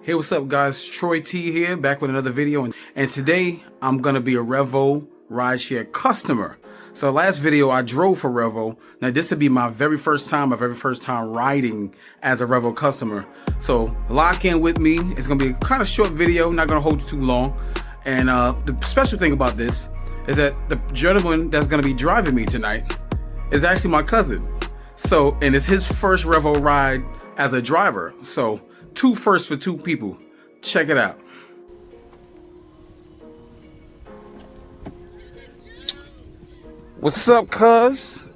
Hey, what's up guys? Troy T here, back with another video, and today I'm gonna be a Revo Rideshare customer. So last video I drove for Revo. Now this would be my very first time riding as a Revo customer. So lock in with me. It's gonna be a kind of short video, not gonna hold you too long. And the special thing about this is that the gentleman that's gonna be driving me tonight is actually my cousin. So, and it's his first Revo ride as a driver. So, two firsts for two people. Check it out. What's up, cuz?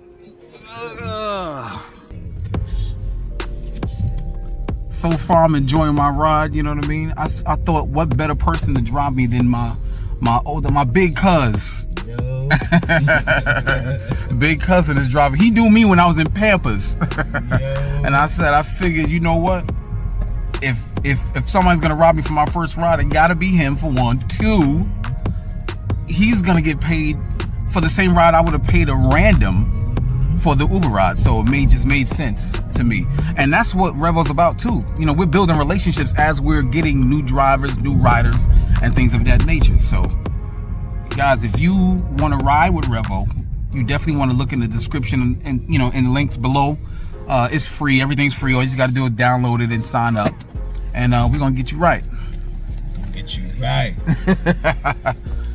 So far, I'm enjoying my ride. You know what I mean? I thought, what better person to drive me than my big cuz. Yo. Big cousin is driving. He knew me when I was in Pampers. And I figured, you know what? If somebody's gonna rob me for my first ride, it gotta be him for one. Two, he's gonna get paid for the same ride I would have paid a random for the Uber ride. So it just made sense to me. And that's what Revo's about too. You know, we're building relationships as we're getting new drivers, new riders, and things of that nature. So guys, if you want to ride with Revo, you definitely want to look in the description and you know, in the links below. It's free. Everything's free. All you just got to do is download it and sign up, and we're gonna get you right. Get you right.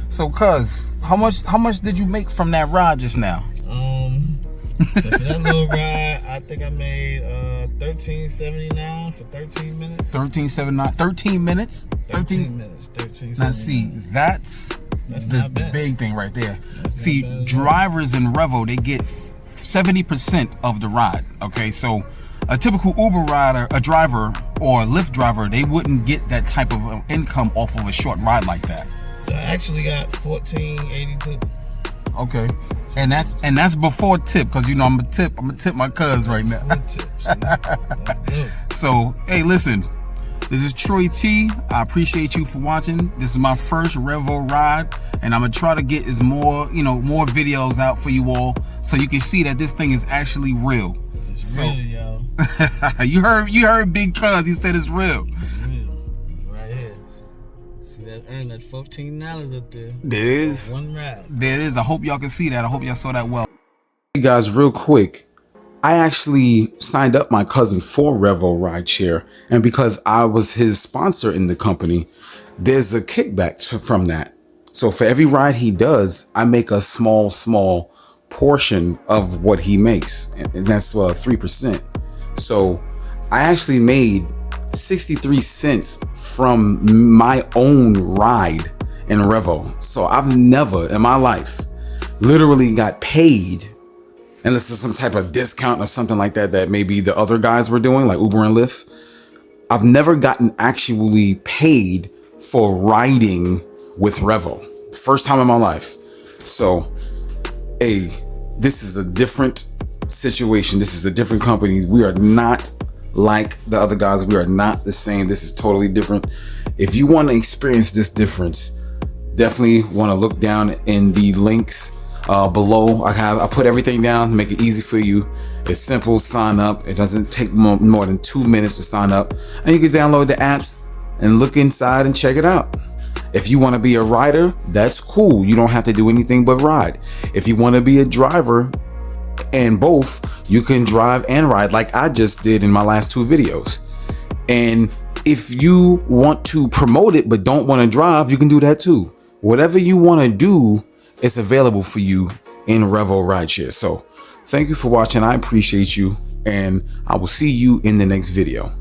So, cuz, how much did you make from that ride just now? So for that little ride, I think I made $13.79 for 13 minutes. 13.79. 13 minutes. 13 minutes. 13.79. Now see, that's the big thing right there. See, drivers in Revo, they get 70% of the ride. Okay, so a typical Uber rider, a driver or a Lyft driver, they wouldn't get that type of income off of a short ride like that. So I actually got $14.82. Okay, and that's before tip, because you know I'm gonna tip my cuz right now. That's good. So hey, listen, this is Troy T. I appreciate you for watching. This is my first Revo ride, and I'm gonna try to get more more videos out for you all, so you can see that this thing is actually real. It's real, yo. you heard Big Cuz. He said it's real. It's real, right here. See that earn that $14 up there. There it is. One ride. There it is. I hope y'all can see that. I hope y'all saw that well. Hey guys, real quick. I actually signed up my cousin for Revo Rideshare, and because I was his sponsor in the company, there's a kickback from that. So for every ride he does, I make a small portion of what he makes, and that's 3%. So I actually made 63 cents from my own ride in Revo. So I've never in my life literally got paid, unless there's some type of discount or something like that maybe the other guys were doing, like Uber and Lyft. I've never gotten actually paid for riding with Revo. First time in my life. So, hey, this is a different situation. This is a different company. We are not like the other guys. We are not the same. This is totally different. If you want to experience this difference, definitely want to look down in the links below. I put everything down to make it easy for you. It's simple. Sign up. It doesn't take more than 2 minutes to sign up, and you can download the apps and look inside and check it out. If you want to be a rider, that's cool. You don't have to do anything but ride. If you want to be a driver and both, you can drive and ride like I just did in my last two videos. And if you want to promote it but don't want to drive, you can do that too. Whatever you want to do, it's available for you in Revo Rideshare. So thank you for watching. I appreciate you, and I will see you in the next video.